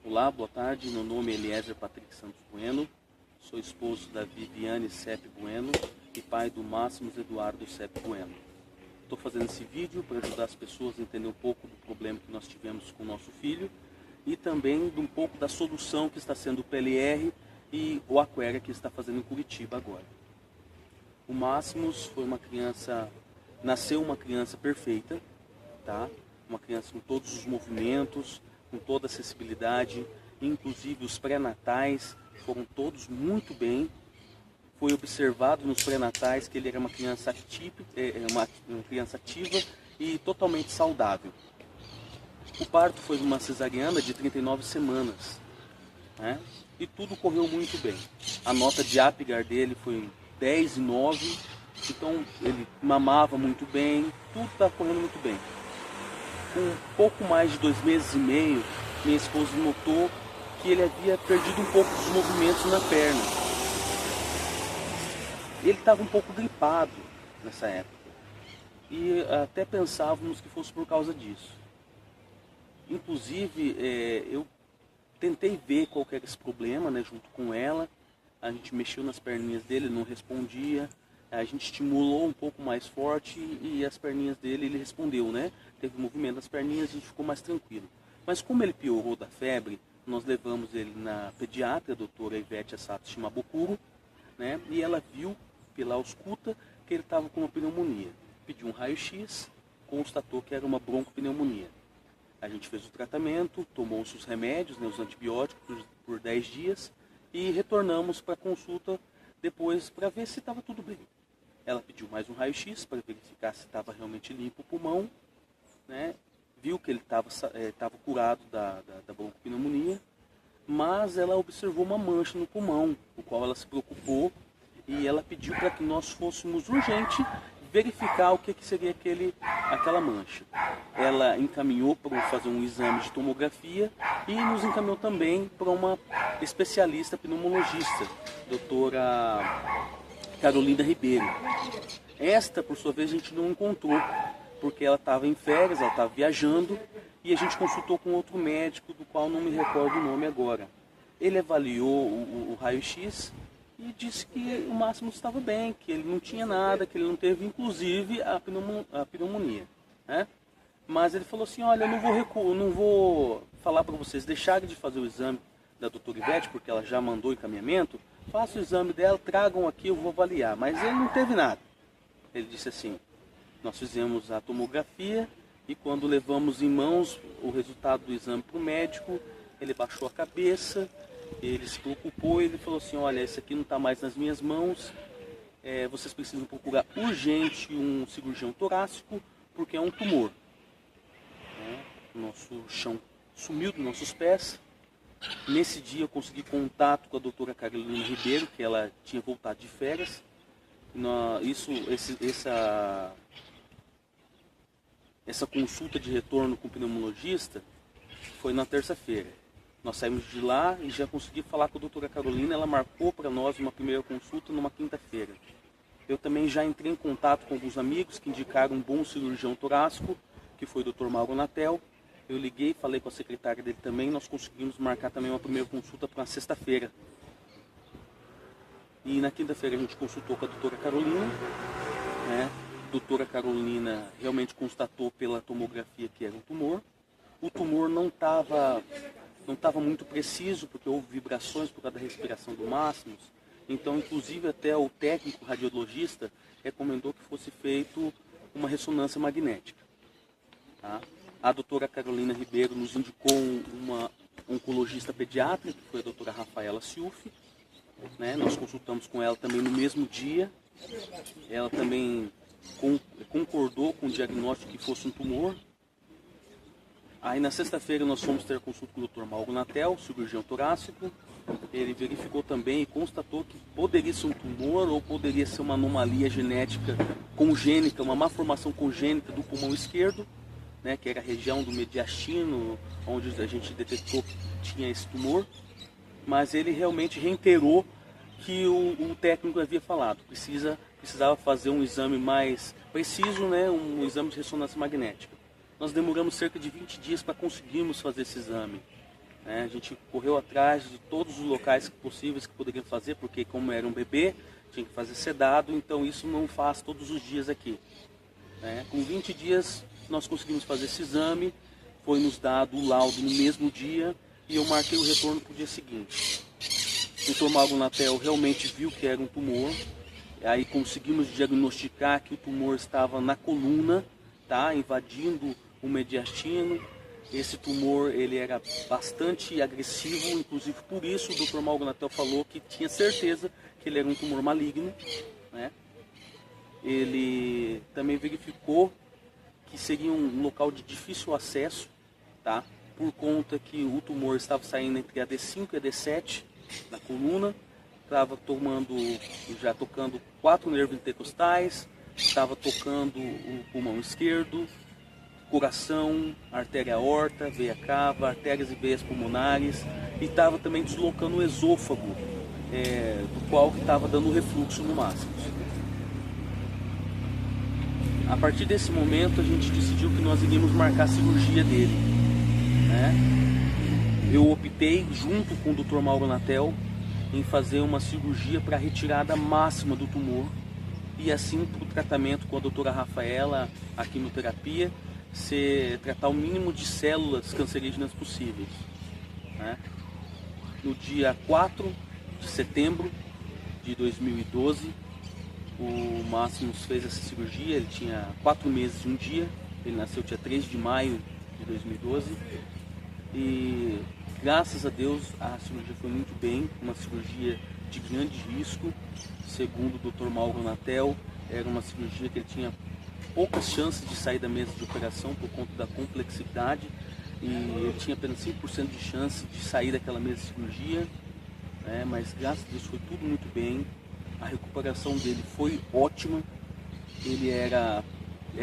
Olá, boa tarde. Meu nome é Eliezer Patrick Santos Bueno. Sou esposo da Viviane Sepp Bueno e pai do Máximos Eduardo Sepp Bueno. Estou fazendo esse vídeo para ajudar as pessoas a entender um pouco do problema que nós tivemos com o nosso filho e também de um pouco da solução que está sendo o PLR e o Aquera que está fazendo em Curitiba agora. O Máximos foi nasceu uma criança perfeita, tá? Uma criança com todos os movimentos, com toda a acessibilidade, inclusive os pré-natais foram todos muito bem. Foi observado nos pré-natais que ele era uma criança uma criança ativa e totalmente saudável. O parto foi uma cesariana de 39 semanas, né? E tudo correu muito bem. A nota de Apgar dele foi 10 e 9, então ele mamava muito bem, tudo está correndo muito bem. Com um pouco mais de 2 meses e meio, minha esposa notou que ele havia perdido um pouco dos movimentos na perna. Ele estava um pouco gripado nessa época e até pensávamos que fosse por causa disso. Inclusive, eu tentei ver qual que era esse problema, né, junto com ela. A gente mexeu nas perninhas dele, não respondia. A gente estimulou um pouco mais forte e as perninhas dele, ele respondeu, né? Teve movimento das perninhas e a gente ficou mais tranquilo. Mas como ele piorou da febre, nós levamos ele na pediatra, a doutora Ivete Asato Shimabukuro, né? E ela viu pela ausculta que ele estava com uma pneumonia. Pediu um raio-x, constatou que era uma broncopneumonia. A gente fez o tratamento, tomou os remédios, né, os antibióticos por 10 dias e retornamos para a consulta depois para ver se estava tudo bem. Ela pediu mais um raio-x para verificar se estava realmente limpo o pulmão, né? Viu que ele estava curado da broncopneumonia, mas ela observou uma mancha no pulmão, o qual ela se preocupou e ela pediu para que nós fôssemos urgente verificar o que seria aquela mancha. Ela encaminhou para fazer um exame de tomografia e nos encaminhou também para uma especialista pneumologista, doutora Carolina Ribeiro. Esta, por sua vez, a gente não encontrou, porque ela estava em férias, ela estava viajando, e a gente consultou com outro médico, do qual não me recordo o nome agora. Ele avaliou o raio-x e disse que o Máximo estava bem, que ele não tinha nada, que ele não teve, inclusive, a pneumonia, né? Mas ele falou assim, olha, eu não vou falar para vocês deixarem de fazer o exame da doutora Ivete, porque ela já mandou encaminhamento, faça o exame dela, tragam aqui, eu vou avaliar. Mas ele não teve nada. Ele disse assim, nós fizemos a tomografia e quando levamos em mãos o resultado do exame para o médico, ele baixou a cabeça, ele se preocupou e ele falou assim, olha, esse aqui não está mais nas minhas mãos, vocês precisam procurar urgente um cirurgião torácico, porque é um tumor. O nosso chão sumiu dos nossos pés. Nesse dia eu consegui contato com a doutora Carolina Ribeiro, que ela tinha voltado de férias. Essa consulta de retorno com o pneumologista foi na terça-feira. Nós saímos de lá e já consegui falar com a doutora Carolina, ela marcou para nós uma primeira consulta numa quinta-feira. Eu também já entrei em contato com alguns amigos que indicaram um bom cirurgião torácico, que foi o Dr. Mauro Natel. Eu liguei, falei com a secretária dele também, nós conseguimos marcar também uma primeira consulta para sexta-feira. E na quinta-feira a gente consultou com a doutora Carolina, né? A doutora Carolina realmente constatou pela tomografia que era um tumor. O tumor não estava muito preciso, porque houve vibrações por causa da respiração do Máximos. Então, inclusive, até o técnico radiologista recomendou que fosse feito uma ressonância magnética. Tá? A doutora Carolina Ribeiro nos indicou uma oncologista pediátrica, que foi a doutora Rafaela Siufi, né? Nós consultamos com ela também no mesmo dia. Ela também concordou com o diagnóstico que fosse um tumor. Aí na sexta-feira nós fomos ter consulta com o Dr. Mauro Natel, cirurgião torácico. Ele verificou também e constatou que poderia ser um tumor ou poderia ser uma anomalia genética congênita, uma malformação congênita do pulmão esquerdo, né, que era a região do mediastino, onde a gente detectou que tinha esse tumor. Mas ele realmente reiterou que o técnico havia falado, precisava fazer um exame mais preciso, né, um exame de ressonância magnética. Nós demoramos cerca de 20 dias para conseguirmos fazer esse exame. né? A gente correu atrás de todos os locais possíveis que poderiam fazer, porque como era um bebê, tinha que fazer sedado, então isso não faz todos os dias aqui, né? Com 20 dias nós conseguimos fazer esse exame, foi nos dado o laudo no mesmo dia e eu marquei o retorno para o dia seguinte. O Dr. Mauro Natel realmente viu que era um tumor, aí conseguimos diagnosticar que o tumor estava na coluna, tá? Invadindo o mediastino. Esse tumor ele era bastante agressivo, inclusive por isso o Dr. Mauro Natel falou que tinha certeza que ele era um tumor maligno, né? Ele também verificou que seria um local de difícil acesso, tá? Por conta que o tumor estava saindo entre a D5 e a D7 na coluna, estava já tocando 4 nervos intercostais, estava tocando o pulmão esquerdo, coração, artéria aorta, veia cava, artérias e veias pulmonares, e estava também deslocando o esôfago, do qual estava dando refluxo no máximo. A partir desse momento a gente decidiu que nós iríamos marcar a cirurgia dele, né? Eu optei, junto com o Dr. Mauro Natel, em fazer uma cirurgia para a retirada máxima do tumor e assim para o tratamento com a doutora Rafaela, a quimioterapia, tratar o mínimo de células cancerígenas possíveis, né? No dia 4 de setembro de 2012, o Máximos fez essa cirurgia. Ele tinha 4 meses e 1 dia, ele nasceu dia 3 de maio de 2012 e graças a Deus a cirurgia foi muito bem, uma cirurgia de grande risco, segundo o Dr. Mauro Natel, era uma cirurgia que ele tinha poucas chances de sair da mesa de operação por conta da complexidade e ele tinha apenas 5% de chance de sair daquela mesa de cirurgia, né? Mas graças a Deus foi tudo muito bem, a recuperação dele foi ótima, ele era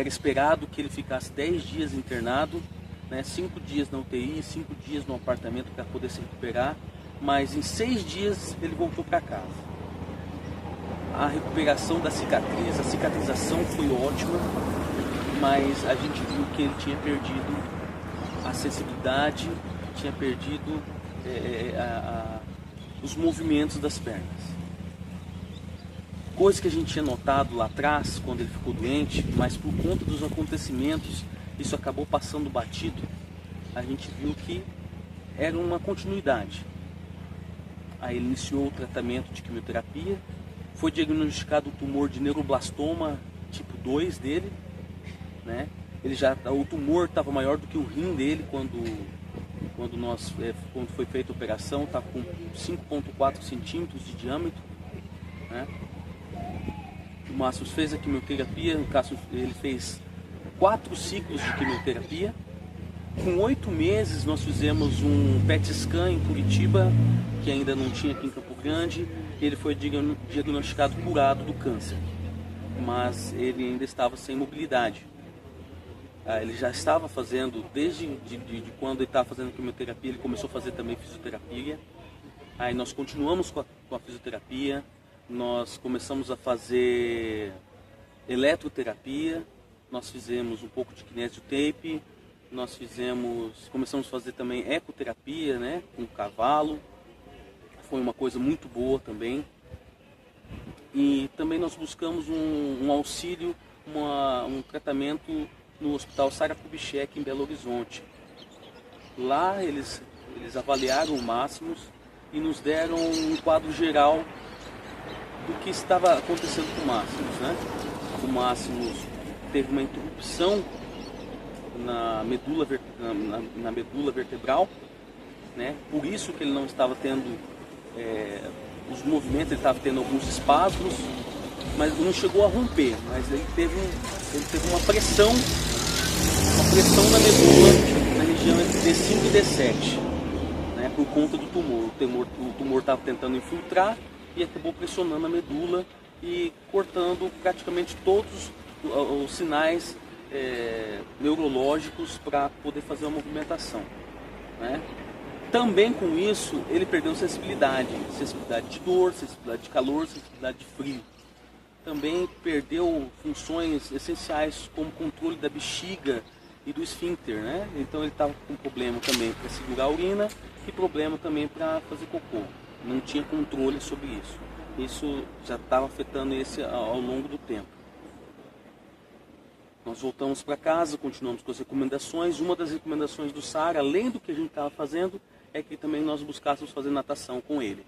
esperado que ele ficasse 10 dias internado, né? 5 dias na UTI, 5 dias no apartamento para poder se recuperar, mas em 6 dias ele voltou para casa. A recuperação da cicatriz, a cicatrização foi ótima, mas a gente viu que ele tinha perdido a sensibilidade, tinha perdido os movimentos das pernas. Coisa que a gente tinha notado lá atrás, quando ele ficou doente, mas por conta dos acontecimentos, isso acabou passando batido. A gente viu que era uma continuidade. Aí ele iniciou o tratamento de quimioterapia, foi diagnosticado o tumor de neuroblastoma tipo 2 dele, né? O tumor estava maior do que o rim dele quando foi feita a operação, estava com 5,4 centímetros de diâmetro, né? O Márcio fez a quimioterapia, no caso ele fez 4 ciclos de quimioterapia. Com 8 meses nós fizemos um PET scan em Curitiba, que ainda não tinha aqui em Campo Grande. Ele foi diagnosticado curado do câncer, mas ele ainda estava sem mobilidade. Ele já estava fazendo, desde quando ele estava fazendo quimioterapia, ele começou a fazer também fisioterapia. Aí nós continuamos com a fisioterapia, nós começamos a fazer eletroterapia, nós fizemos um pouco de kinesiotape, começamos a fazer também ecoterapia, né, com cavalo. Foi uma coisa muito boa também. E também nós buscamos um auxílio, um tratamento no Hospital Sara Kubitschek em Belo Horizonte. Lá eles avaliaram o Máximos e nos deram um quadro geral do que estava acontecendo com o Máximos, né? O Máximos teve uma interrupção na medula vertebral, né? Por isso que ele não estava tendo os movimentos, ele estava tendo alguns espasmos, mas não chegou a romper, mas ele teve uma pressão na medula, na região entre D5 e D7, né? Por conta do tumor. O tumor estava tentando infiltrar e acabou pressionando a medula e cortando praticamente todos os sinais neurológicos para poder fazer uma movimentação, né? Também com isso ele perdeu sensibilidade de dor, sensibilidade de calor, sensibilidade de frio. Também perdeu funções essenciais como controle da bexiga e do esfíncter, né? Então ele estava com problema também para segurar a urina e problema também para fazer cocô. Não tinha controle sobre isso. Isso já estava afetando esse ao longo do tempo. Nós voltamos para casa, continuamos com as recomendações. Uma das recomendações do Sara, além do que a gente estava fazendo, é que também nós buscássemos fazer natação com ele.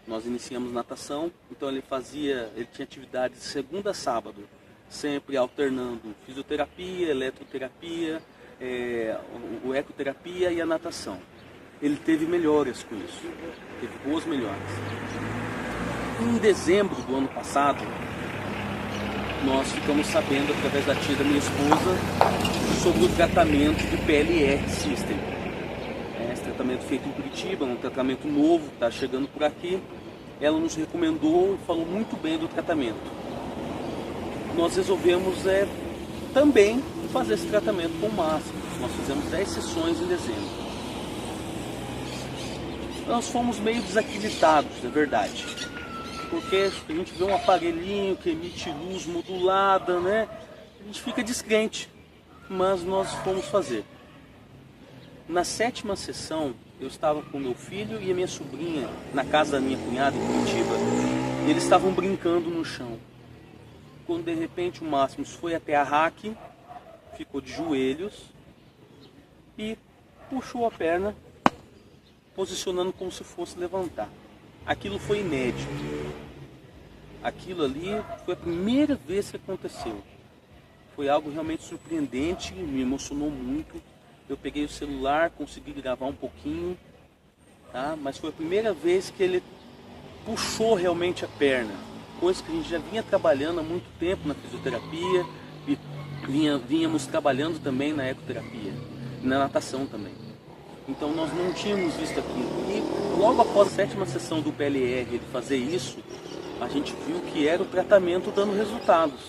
Nós iniciamos natação, então ele tinha atividades de segunda a sábado, sempre alternando fisioterapia, eletroterapia, o ecoterapia e a natação. Ele teve melhoras com isso, teve boas melhoras. Em dezembro do ano passado, nós ficamos sabendo, através da tia da minha esposa, sobre o tratamento de PLR System. Esse tratamento feito em Curitiba, um tratamento novo, está chegando por aqui. Ela nos recomendou e falou muito bem do tratamento. Nós resolvemos também fazer esse tratamento com máximos. Nós fizemos 10 sessões em dezembro. Nós fomos meio desacreditados, na verdade. Porque a gente vê um aparelhinho que emite luz modulada, né? A gente fica descrente, mas nós fomos fazer. Na 7ª sessão, eu estava com meu filho e a minha sobrinha na casa da minha cunhada em Curitiba. E eles estavam brincando no chão. Quando de repente o Máximos foi até a rack, ficou de joelhos e puxou a perna, posicionando como se fosse levantar. Aquilo foi inédito. Aquilo ali foi a primeira vez que aconteceu. Foi algo realmente surpreendente, me emocionou muito. Eu peguei o celular, consegui gravar um pouquinho, tá? Mas foi a primeira vez que ele puxou realmente a perna. Coisa que a gente já vinha trabalhando há muito tempo na fisioterapia e vínhamos trabalhando também na ecoterapia e na natação também. Então nós não tínhamos visto aquilo. E logo após a 7ª sessão do PLR, ele fazer isso, a gente viu que era o tratamento dando resultados.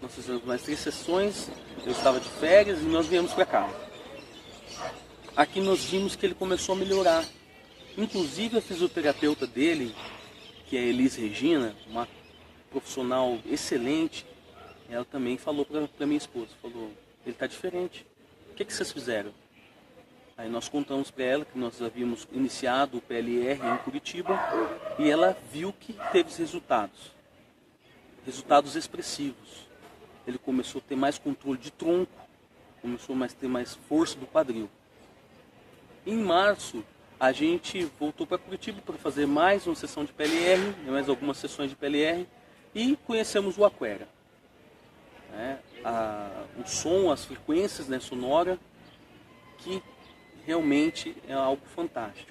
Nós fizemos mais 3 sessões, eu estava de férias e nós viemos para cá. Aqui nós vimos que ele começou a melhorar. Inclusive a fisioterapeuta dele, que é a Elis Regina, uma profissional excelente, ela também falou para minha esposa, falou, ele está diferente. O que vocês fizeram? Aí nós contamos para ela que nós havíamos iniciado o PLR em Curitiba e ela viu que teve resultados expressivos. Ele começou a ter mais controle de tronco, começou a ter mais força do quadril. Em março, a gente voltou para Curitiba para fazer mais uma sessão de PLR, mais algumas sessões de PLR, e conhecemos o Aquera. O som, as frequências, né, sonora, que realmente é algo fantástico.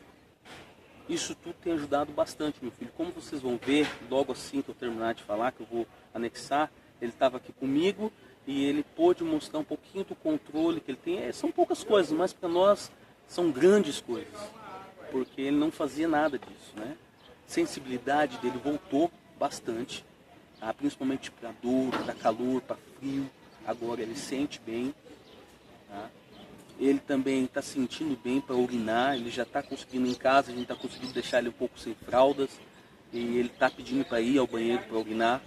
Isso tudo tem ajudado bastante, meu filho. Como vocês vão ver, logo assim que eu terminar de falar, que eu vou anexar, ele estava aqui comigo e ele pôde mostrar um pouquinho do controle que ele tem. São poucas coisas, mas para nós são grandes coisas, porque ele não fazia nada disso, né? A sensibilidade dele voltou bastante, tá? Principalmente para dor, para calor, para frio. Agora ele sente bem, tá? Ele também está sentindo bem para urinar, ele já está conseguindo em casa, a gente está conseguindo deixar ele um pouco sem fraldas, e ele está pedindo para ir ao banheiro para urinar.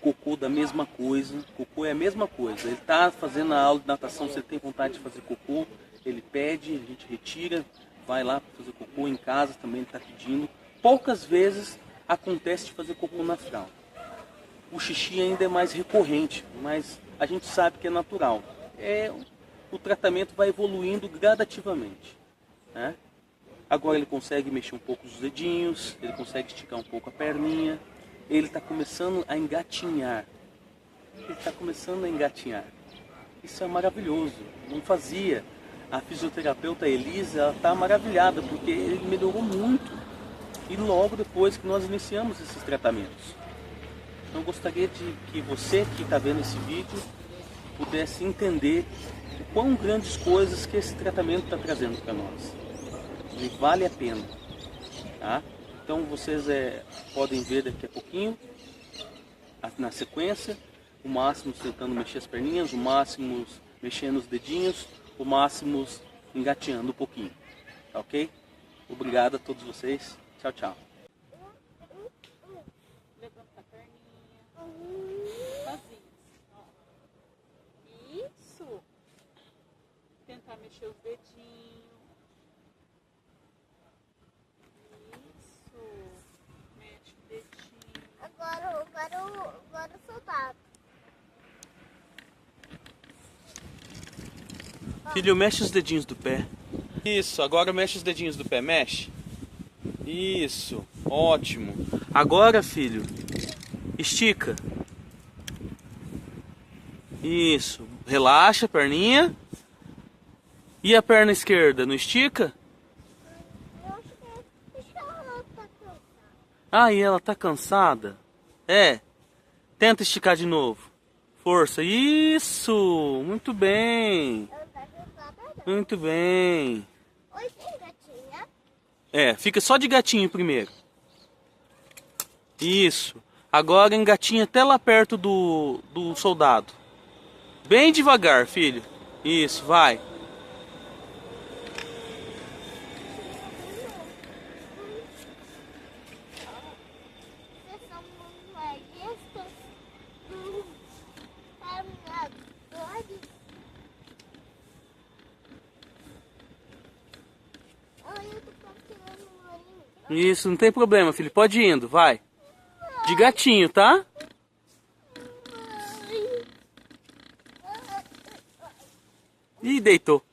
Cocô da mesma coisa, cocô é a mesma coisa, ele está fazendo a aula de natação, se ele tem vontade de fazer cocô, ele pede, a gente retira, vai lá para fazer cocô em casa, também ele está pedindo. Poucas vezes acontece de fazer cocô na fralda. O xixi ainda é mais recorrente, mas a gente sabe que é natural. O tratamento vai evoluindo gradativamente, né? Agora ele consegue mexer um pouco os dedinhos, ele consegue esticar um pouco a perninha, ele está começando a engatinhar. Isso é maravilhoso, não fazia. A fisioterapeuta Elisa, ela está maravilhada, porque ele melhorou muito. E logo depois que nós iniciamos esses tratamentos. Então eu gostaria de que você que está vendo esse vídeo pudesse entender o quão grandes coisas que esse tratamento está trazendo para nós. E vale a pena. Tá? Então vocês podem ver daqui a pouquinho, na sequência, o Máximos tentando mexer as perninhas, o Máximos mexendo os dedinhos, o Máximos engateando um pouquinho. Tá ok? Obrigado a todos vocês. Tchau, tchau. Levanta a perninha. Fazinho. Isso. a mexer os dedinhos. Isso. Mexe o dedinho. Agora o soldado. Filho, mexe os dedinhos do pé. Isso, agora mexe os dedinhos do pé, mexe. Isso, ótimo. Agora, filho, estica. Isso, relaxa a perninha. E a perna esquerda, não estica? Eu acho que ela tá cansada. Ah, e ela tá cansada? É. Tenta esticar de novo. Força. Isso, muito bem. Ela tá cansada, não. Muito bem. Oi, tem gatinha? É, fica só de gatinho primeiro. Isso. Agora engatinha até lá perto do soldado. Bem devagar, filho. Isso, vai. Vocês são magistas do caminhadores. Ai, eu tô tirando o olhinho. Isso, não tem problema, filho. Pode ir indo, vai. De gatinho, tá? Ih, deitou.